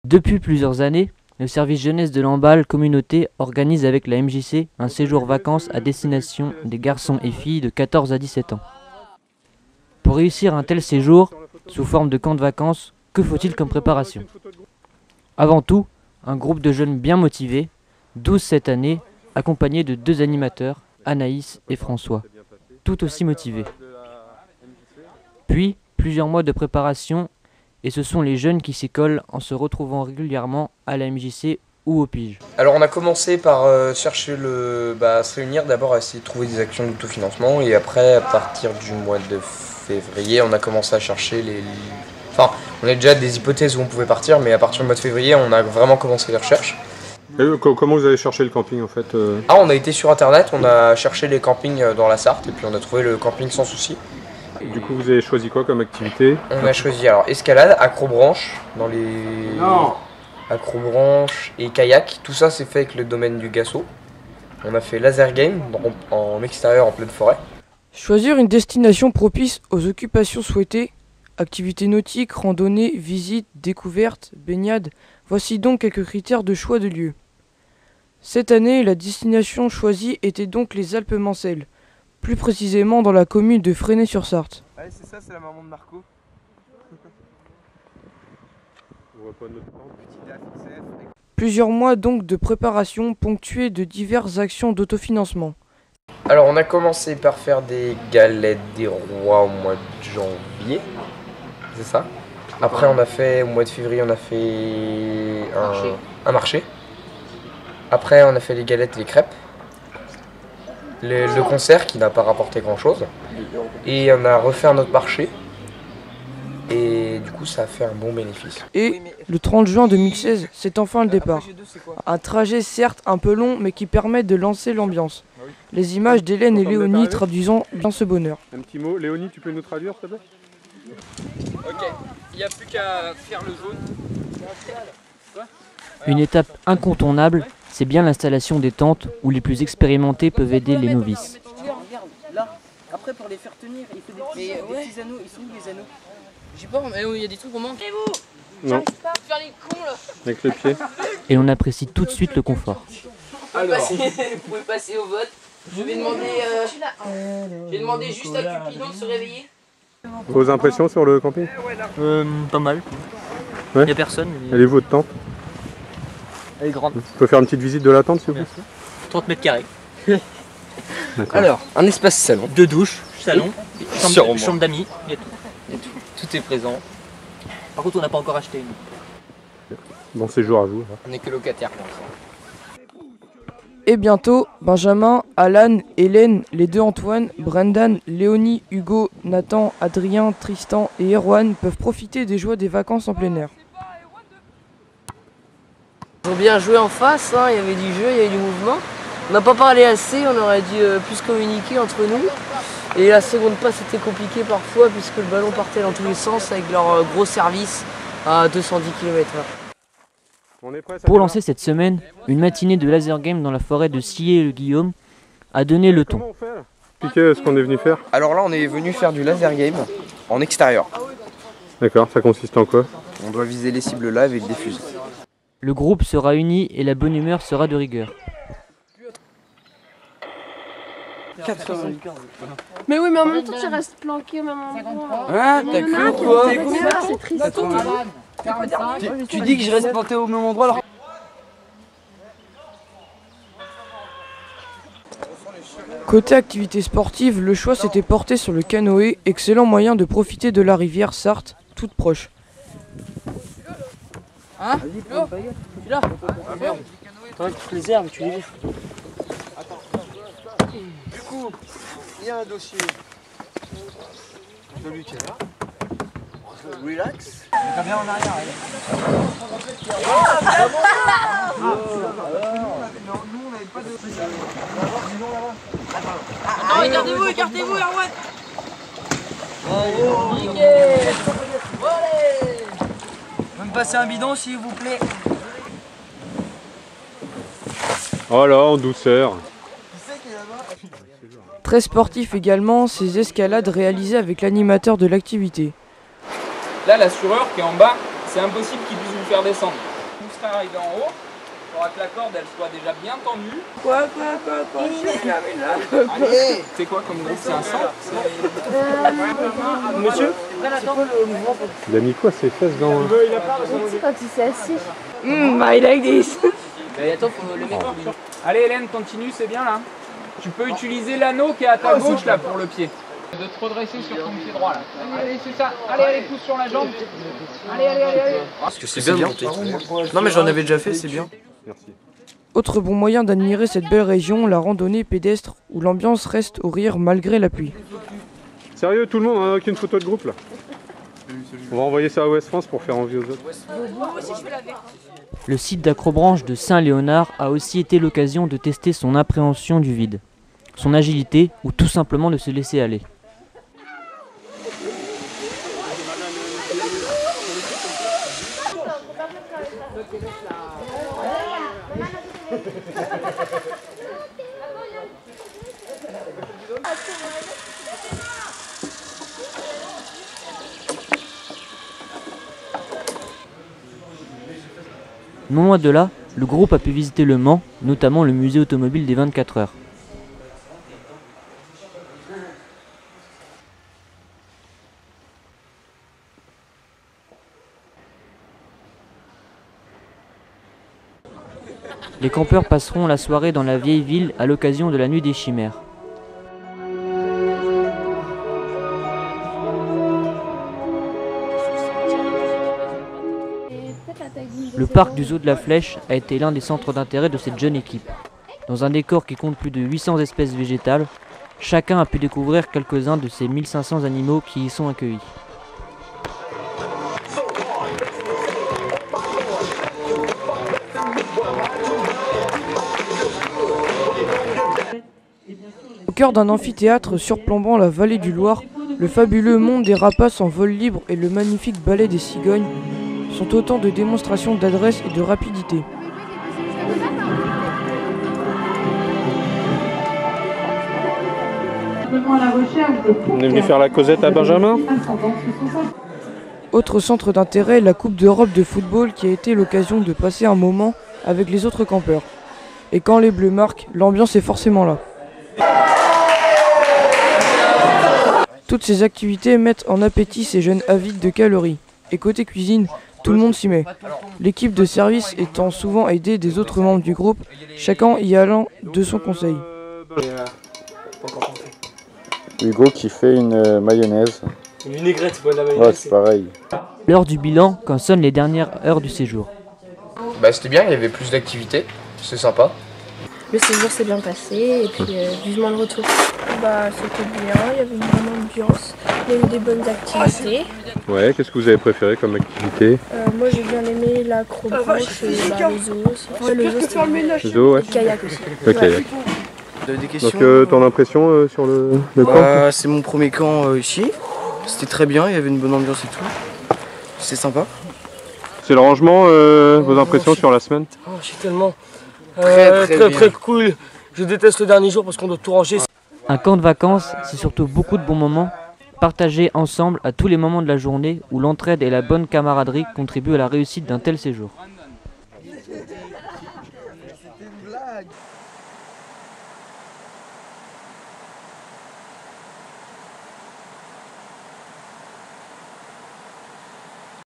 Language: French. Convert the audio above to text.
Depuis plusieurs années, le service jeunesse de l'Embal Communauté organise avec la MJC un séjour vacances à destination des garçons et filles de 14 à 17 ans. Pour réussir un tel séjour, sous forme de camp de vacances, que faut-il comme préparation? Avant tout, un groupe de jeunes bien motivés, 12 cette année, accompagnés de 2 animateurs, Anaïs et François, tout aussi motivés. Puis, plusieurs mois de préparation, et ce sont les jeunes qui s'y collent en se retrouvant régulièrement à la MJC ou au Pige. Alors on a commencé par chercher se réunir, d'abord à essayer de trouver des actions d'autofinancement, et après à partir du mois de février on a commencé à chercher Enfin, on a déjà des hypothèses où on pouvait partir, mais à partir du mois de février on a vraiment commencé les recherches. Et comment vous avez cherché le camping en fait On a été sur internet, on a cherché les campings dans la Sarthe et puis on a trouvé le camping sans souci. Du coup vous avez choisi quoi comme activité? On a choisi alors escalade, acrobranche, acrobranche et kayak, tout ça c'est fait avec le domaine du Gasso. On a fait laser game en extérieur en pleine forêt. Choisir une destination propice aux occupations souhaitées, activités nautiques, randonnées, visites, découvertes, baignades, voici donc quelques critères de choix de lieu. Cette année, la destination choisie était donc les Alpes-Mancelles, plus précisément dans la commune de Fresnay-sur-Sarthe. Allez, c'est ça, c'est la maman de Marco. Plusieurs mois donc de préparation ponctués de diverses actions d'autofinancement. Alors on a commencé par faire des galettes des rois au mois de janvier, c'est ça. Après on a fait, au mois de février on a fait un marché. Après on a fait les galettes et les crêpes. Le concert qui n'a pas rapporté grand chose. Et on a refait un autre marché. Et du coup ça a fait un bon bénéfice. Et le 30 juin 2016, c'est enfin le départ. Un trajet certes un peu long mais qui permet de lancer l'ambiance. Les images d'Hélène et Léonie traduisant dans ce bonheur. Un petit mot, Léonie, tu peux nous traduire s'il te plaît? Ok, il n'y a plus qu'à faire le jaune. Une étape incontournable, c'est bien l'installation des tentes où les plus expérimentés peuvent aider les novices. Regarde, là, après pour les faire tenir, il faut des petits anneaux. Ils sont où les anneaux? J'ai pas, mais il y a des trucs au manque. Et vous? Non. Faire les cons là. Avec les pieds. Et l'on apprécie tout de suite le confort. Vous pouvez passer au vote. Je vais demander juste à Cupidon de se réveiller. Vos impressions sur le camping? Pas mal. Ouais. Il n'y a personne. Elle est votre tente? Elle est grande. On peut faire une petite visite de la tente s'il vous plaît? 30 mètres carrés. Alors, un espace salon. 2 douches, salon, Sûrement. chambre d'amis, il y a tout. Tout est présent. Par contre on n'a pas encore acheté une. Bon séjour à vous. On n'est que locataire pour l'instant. Et bientôt, Benjamin, Alan, Hélène, les deux Antoine, Brendan, Léonie, Hugo, Nathan, Adrien, Tristan et Erwan peuvent profiter des joies des vacances en plein air. Ils ont bien joué en face, il y avait du jeu, il y avait du mouvement. On n'a pas parlé assez, on aurait dû plus communiquer entre nous. Et la seconde passe était compliquée parfois puisque le ballon partait dans tous les sens avec leur gros service à 210 km/h. Pour lancer cette semaine, une matinée de laser game dans la forêt de Sillé-le-Guillaume a donné le ton. Expliquez ce qu'on est venu faire. Alors là on est venu faire du laser game en extérieur. D'accord, ça consiste en quoi? On doit viser les cibles là avec des fusils. Le groupe sera uni et la bonne humeur sera de rigueur. Mais oui, mais en même temps, tu restes planqué au même endroit. Ah, t'as cru quoi? C'est triste. Tu dis que je reste planté au même endroit alors. Côté activité sportive, le choix s'était porté sur le canoë, excellent moyen de profiter de la rivière Sarthe, toute proche. Hein? Là. T'enlèves toutes les herbes, tu les vires. Du coup, il y a un dossier de lui qui est là. Relax. Bien en arrière. Nous, on n'avait pas de. Attends, écartez-vous, Erwan. Vous me passez un bidon s'il vous plaît. Oh là, en douceur. Très sportif également, ces escalades réalisées avec l'animateur de l'activité. Là, l'assureur qui est en bas, c'est impossible qu'il puisse vous faire descendre. On serait arrivé en haut, il faudra que la corde elle soit déjà bien tendue. Quoi, Allez, c'est quoi comme groupe? C'est un centre? Monsieur, Il a mis quoi ses fesses dans... Quand il s'est assis. I like this. Mais attends, faut le mec. Allez Hélène, continue, c'est bien là. Tu peux utiliser l'anneau qui est à ta gauche là pour le pied. De te redresser sur ton pied droit là. Allez, c'est ça. Allez, pousse sur la jambe. Allez. Parce que c'est bien monté. Non mais j'en avais déjà fait, c'est bien. Merci. Autre bon moyen d'admirer cette belle région, la randonnée pédestre, où l'ambiance reste au rire malgré la pluie. Sérieux, tout le monde, on n'a aucune photo de groupe là. On va envoyer ça à Ouest France pour faire envie aux autres. Le site d'Acrobranche de Saint-Léonard a aussi été l'occasion de tester son appréhension du vide, son agilité ou tout simplement de se laisser aller. Non loin de là, le groupe a pu visiter le Mans, notamment le musée automobile des 24 heures. Les campeurs passeront la soirée dans la vieille ville à l'occasion de la nuit des chimères. Le parc du Zoo de la Flèche a été l'un des centres d'intérêt de cette jeune équipe. Dans un décor qui compte plus de 800 espèces végétales, chacun a pu découvrir quelques-uns de ces 1500 animaux qui y sont accueillis. Au cœur d'un amphithéâtre surplombant la vallée du Loir, le fabuleux monde des rapaces en vol libre et le magnifique ballet des cigognes sont autant de démonstrations d'adresse et de rapidité. On est venu faire la causette à Benjamin. Autre centre d'intérêt, la Coupe d'Europe de football qui a été l'occasion de passer un moment avec les autres campeurs. Et quand les Bleus marquent, l'ambiance est forcément là. Toutes ces activités mettent en appétit ces jeunes avides de calories. Et côté cuisine, tout le monde s'y met. L'équipe de service étant souvent aidée des autres membres du groupe, chacun y allant de son conseil. Hugo qui fait une mayonnaise. Une vinaigrette, la mayonnaise. Ouais, c'est pareil. L'heure du bilan quand sonnent les dernières heures du séjour. Bah c'était bien, il y avait plus d'activités, c'est sympa. Le séjour s'est bien passé et puis vivement le retour. Bah c'était bien, il y avait une bonne ambiance, il y a eu des bonnes activités. Ouais, qu'est-ce que vous avez préféré comme activité? Moi j'ai bien aimé l'acrobranche et le zoo aussi. Ouais, le zoo c'était bien. Le zoo, ouais. Le kayak aussi. Le kayak. Des questions. Donc ton impression sur le camp? C'est mon premier camp ici. C'était très bien, il y avait une bonne ambiance et tout. C'est sympa. C'est le rangement, vos impressions sur la semaine? Oh, je suis tellement Très cool. Je déteste le dernier jour parce qu'on doit tout ranger. Un camp de vacances, c'est surtout beaucoup de bons moments, partagés ensemble à tous les moments de la journée où l'entraide et la bonne camaraderie contribuent à la réussite d'un tel séjour.